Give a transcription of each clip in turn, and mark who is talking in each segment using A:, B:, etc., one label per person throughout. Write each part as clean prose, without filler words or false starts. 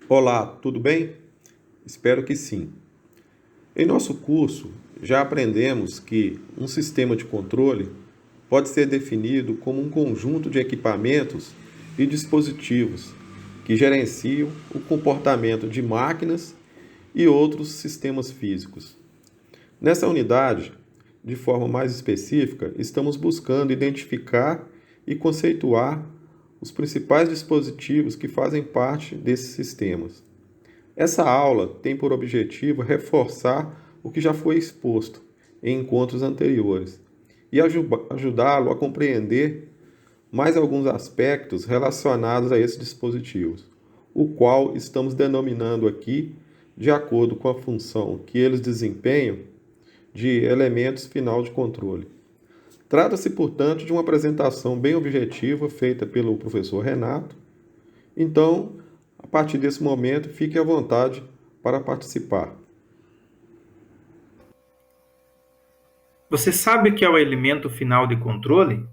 A: Olá, tudo bem? Espero que sim. Em nosso curso, já aprendemos que um sistema de controle pode ser definido como um conjunto de equipamentos e dispositivos que gerenciam o comportamento de máquinas e outros sistemas físicos. Nessa unidade, de forma mais específica, estamos buscando identificar e conceituar os principais dispositivos que fazem parte desses sistemas. Essa aula tem por objetivo reforçar o que já foi exposto em encontros anteriores e ajudá-lo a compreender mais alguns aspectos relacionados a esses dispositivos, o qual estamos denominando aqui, de acordo com a função que eles desempenham, de elementos final de controle. Trata-se, portanto, de uma apresentação bem objetiva feita pelo professor Renato. Então, a partir desse momento, fique à vontade para participar.
B: Você sabe o que é o elemento final de controle?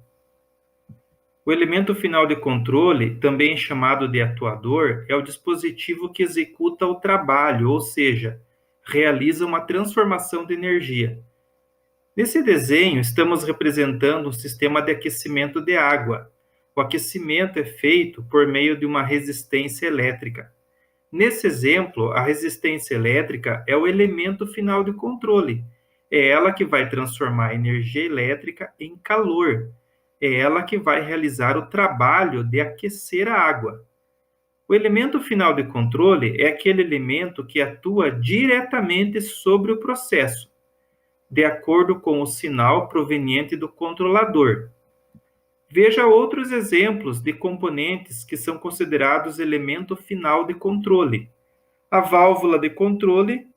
B: O elemento final de controle, também chamado de atuador, é o dispositivo que executa o trabalho, ou seja, realiza uma transformação de energia. Nesse desenho, estamos representando um sistema de aquecimento de água. O aquecimento é feito por meio de uma resistência elétrica. Nesse exemplo, a resistência elétrica é o elemento final de controle. É ela que vai transformar a energia elétrica em calor. É ela que vai realizar o trabalho de aquecer a água. O elemento final de controle é aquele elemento que atua diretamente sobre o processo, de acordo com o sinal proveniente do controlador. Veja outros exemplos de componentes que são considerados elemento final de controle. A válvula de controle,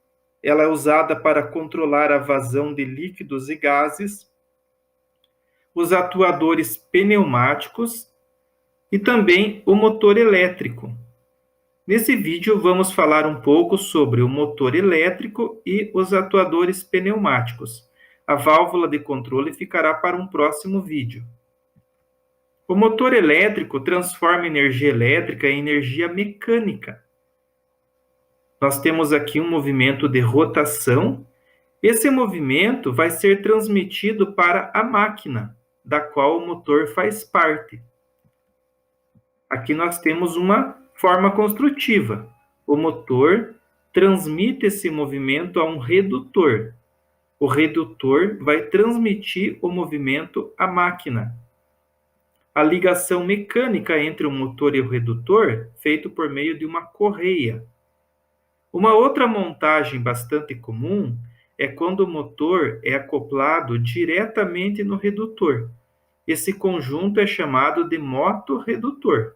B: ela é usada para controlar a vazão de líquidos e gases, os atuadores pneumáticos e também o motor elétrico. Nesse vídeo vamos falar um pouco sobre o motor elétrico e os atuadores pneumáticos. A válvula de controle ficará para um próximo vídeo. O motor elétrico transforma energia elétrica em energia mecânica. Nós temos aqui um movimento de rotação. Esse movimento vai ser transmitido para a máquina, da qual o motor faz parte. Aqui nós temos uma forma construtiva. O motor transmite esse movimento a um redutor. O redutor vai transmitir o movimento à máquina. A ligação mecânica entre o motor e o redutor, feito por meio de uma correia. Uma outra montagem bastante comum é quando o motor é acoplado diretamente no redutor. Esse conjunto é chamado de motorredutor.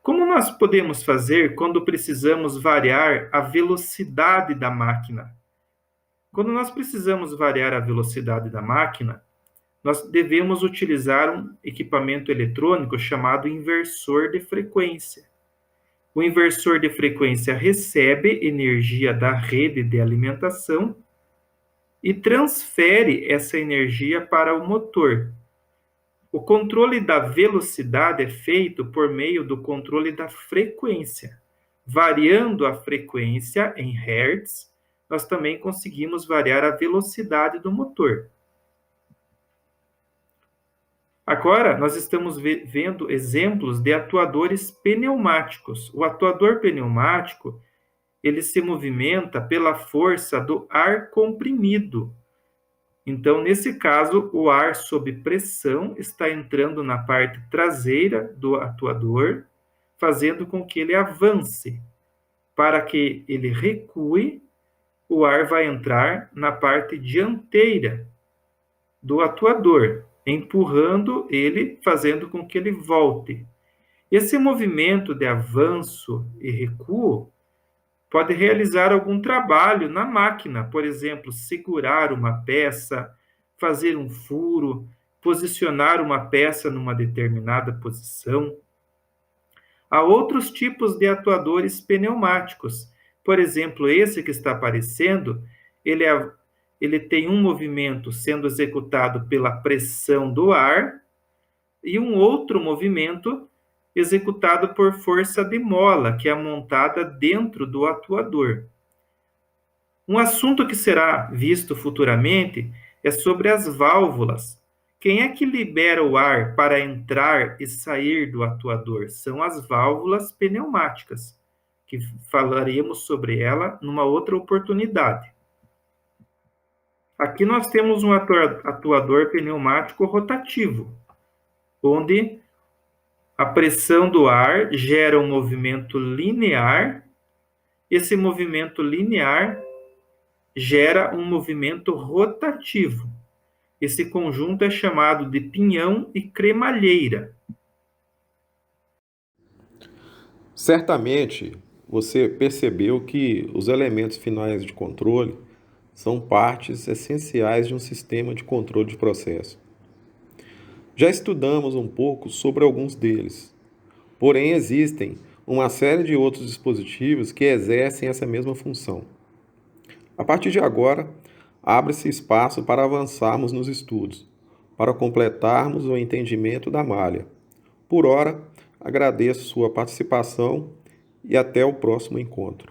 B: Como nós podemos fazer quando precisamos variar a velocidade da máquina? Quando nós precisamos variar a velocidade da máquina, nós devemos utilizar um equipamento eletrônico chamado inversor de frequência. O inversor de frequência recebe energia da rede de alimentação e transfere essa energia para o motor. O controle da velocidade é feito por meio do controle da frequência. Variando a frequência em Hertz, nós também conseguimos variar a velocidade do motor. Agora, nós estamos vendo exemplos de atuadores pneumáticos. O atuador pneumático, ele se movimenta pela força do ar comprimido. Então, nesse caso, o ar sob pressão está entrando na parte traseira do atuador, fazendo com que ele avance. Para que ele recue, o ar vai entrar na parte dianteira do atuador, empurrando ele, fazendo com que ele volte. Esse movimento de avanço e recuo pode realizar algum trabalho na máquina, por exemplo, segurar uma peça, fazer um furo, posicionar uma peça numa determinada posição. Há outros tipos de atuadores pneumáticos. Por exemplo, esse que está aparecendo, ele tem um movimento sendo executado pela pressão do ar e um outro movimento executado por força de mola, que é montada dentro do atuador. Um assunto que será visto futuramente é sobre as válvulas. Quem é que libera o ar para entrar e sair do atuador? São as válvulas pneumáticas, que falaremos sobre ela numa outra oportunidade. Aqui nós temos um atuador pneumático rotativo, onde a pressão do ar gera um movimento linear. Esse movimento linear gera um movimento rotativo. Esse conjunto é chamado de pinhão e cremalheira.
A: Certamente, você percebeu que os elementos finais de controle são partes essenciais de um sistema de controle de processo. Já estudamos um pouco sobre alguns deles, porém existem uma série de outros dispositivos que exercem essa mesma função. A partir de agora, abre-se espaço para avançarmos nos estudos, para completarmos o entendimento da malha. Por ora, agradeço sua participação e até o próximo encontro.